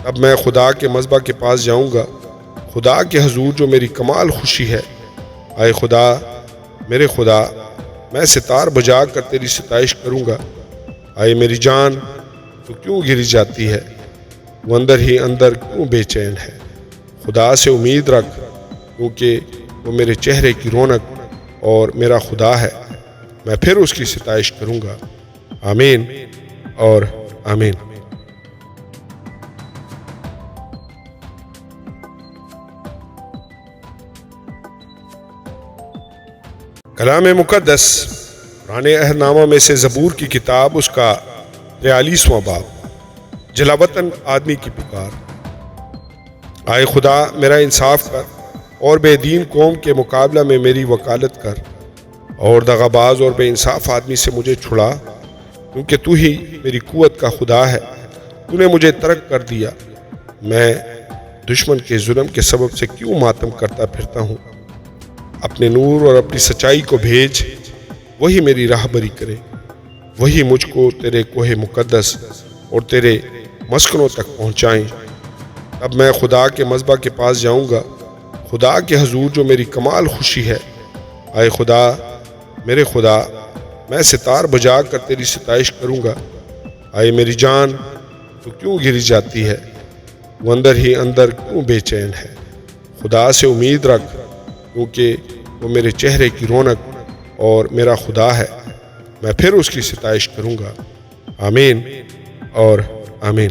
اب میں خدا کے مذبح کے پاس جاؤں گا، خدا کے حضور جو میری کمال خوشی ہے۔ اے خدا، میرے خدا، میں ستار بجا کر تیری ستائش کروں گا۔ اے میری جان، تو کیوں گری جاتی ہے؟ وہ اندر ہی اندر کیوں بے چین ہے؟ خدا سے امید رکھ، کیونکہ وہ میرے چہرے کی رونق اور میرا خدا ہے۔ میں پھر اس کی ستائش کروں گا۔ آمین اور آمین۔ کلام مقدس پرانے عہد نامہ میں سے زبور کی کتاب، اس کا 43واں باب، جلاوطن آدمی کی پکار۔ آئے خدا، میرا انصاف کر اور بے دین قوم کے مقابلہ میں میری وکالت کر، اور دغاباز اور بے انصاف آدمی سے مجھے چھڑا، کیونکہ تو ہی میری قوت کا خدا ہے۔ تو نے مجھے ترک کر دیا، میں دشمن کے ظلم کے سبب سے کیوں ماتم کرتا پھرتا ہوں؟ اپنے نور اور اپنی سچائی کو بھیج، وہی میری راہبری کرے، وہی مجھ کو تیرے کوہ مقدس اور تیرے مسکنوں تک پہنچائیں۔ اب میں خدا کے مذبح کے پاس جاؤں گا، خدا کے حضور جو میری کمال خوشی ہے۔ اے خدا، میرے خدا، میں ستار بجا کر تیری ستائش کروں گا۔ اے میری جان، تو کیوں گری جاتی ہے؟ وہ اندر ہی اندر کیوں بے چین ہے؟ خدا سے امید رکھ، کیونکہ وہ میرے چہرے کی رونق اور میرا خدا ہے۔ میں پھر اس کی ستائش کروں گا۔ آمین اور آمین۔